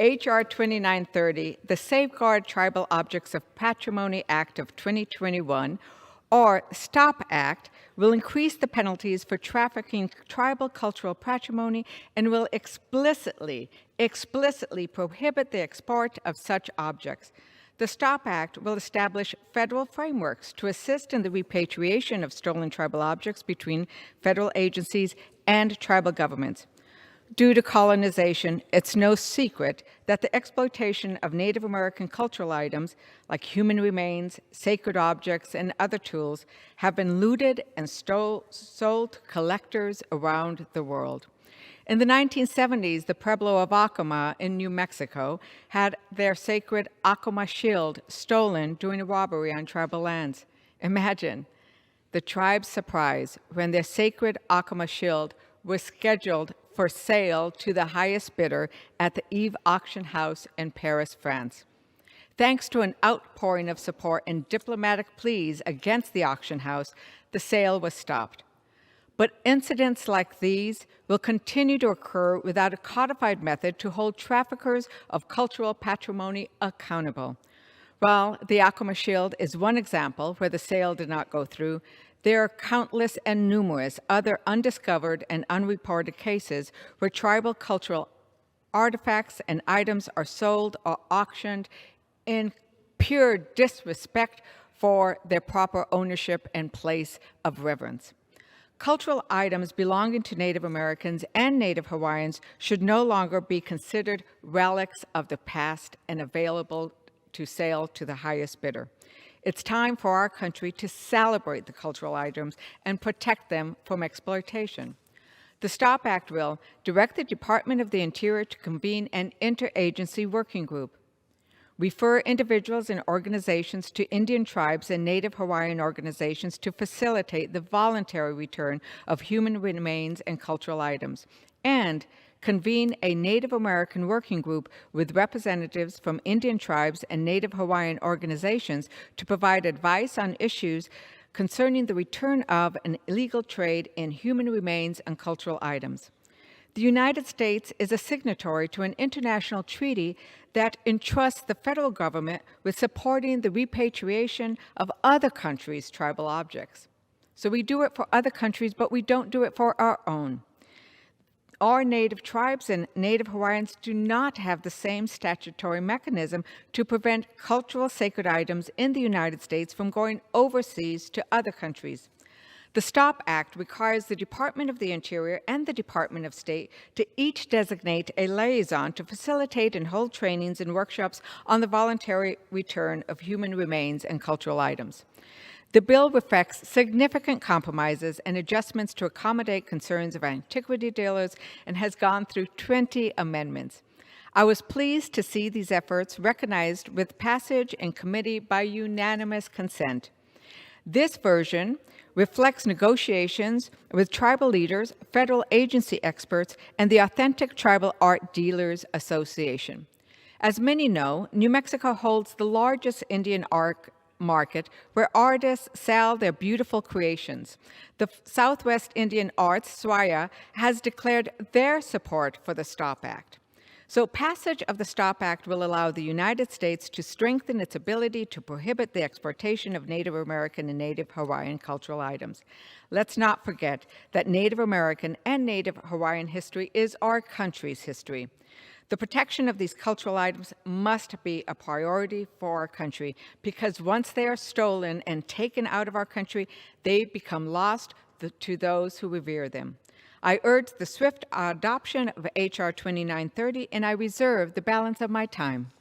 H.R. 2930, the Safeguard Tribal Objects of Patrimony Act of 2021, or STOP Act, will increase the penalties for trafficking tribal cultural patrimony and will explicitly prohibit the export of such objects. The STOP Act will establish federal frameworks to assist in the repatriation of stolen tribal objects between federal agencies and tribal governments. Due to colonization, it's no secret that the exploitation of Native American cultural items, like human remains, sacred objects, and other tools, have been looted and sold to collectors around the world. In the 1970s, the Pueblo of Acoma in New Mexico had their sacred Acoma shield stolen during a robbery on tribal lands. Imagine the tribe's surprise when their sacred Acoma shield was scheduled for sale to the highest bidder at the Yves Auction House in Paris, France. Thanks to an outpouring of support and diplomatic pleas against the auction house, the sale was stopped. But incidents like these will continue to occur without a codified method to hold traffickers of cultural patrimony accountable. While the Acoma Shield is one example where the sale did not go through, there are countless and numerous other undiscovered and unreported cases where tribal cultural artifacts and items are sold or auctioned in pure disrespect for their proper ownership and place of reverence. Cultural items belonging to Native Americans and Native Hawaiians should no longer be considered relics of the past and available to sale to the highest bidder. It's time for our country to celebrate the cultural items and protect them from exploitation. The STOP Act will direct the Department of the Interior to convene an interagency working group, refer individuals and organizations to Indian tribes and Native Hawaiian organizations to facilitate the voluntary return of human remains and cultural items, and convene a Native American working group with representatives from Indian tribes and Native Hawaiian organizations to provide advice on issues concerning the return of an illegal trade in human remains and cultural items. The United States is a signatory to an international treaty that entrusts the federal government with supporting the repatriation of other countries' tribal objects. So we do it for other countries, but we don't do it for our own. Our Native tribes and Native Hawaiians do not have the same statutory mechanism to prevent cultural sacred items in the United States from going overseas to other countries. The STOP Act requires the Department of the Interior and the Department of State to each designate a liaison to facilitate and hold trainings and workshops on the voluntary return of human remains and cultural items. The bill reflects significant compromises and adjustments to accommodate concerns of antiquity dealers and has gone through 20 amendments. I was pleased to see these efforts recognized with passage in committee by unanimous consent. This version reflects negotiations with tribal leaders, federal agency experts, and the Authentic Tribal Art Dealers Association. As many know, New Mexico holds the largest Indian art market where artists sell their beautiful creations. The Southwest Indian Arts, SWAIA, has declared their support for the STOP Act. So passage of the STOP Act will allow the United States to strengthen its ability to prohibit the exportation of Native American and Native Hawaiian cultural items. Let's not forget that Native American and Native Hawaiian history is our country's history. The protection of these cultural items must be a priority for our country because once they are stolen and taken out of our country, they become lost to those who revere them. I urge the swift adoption of H.R. 2930, and I reserve the balance of my time.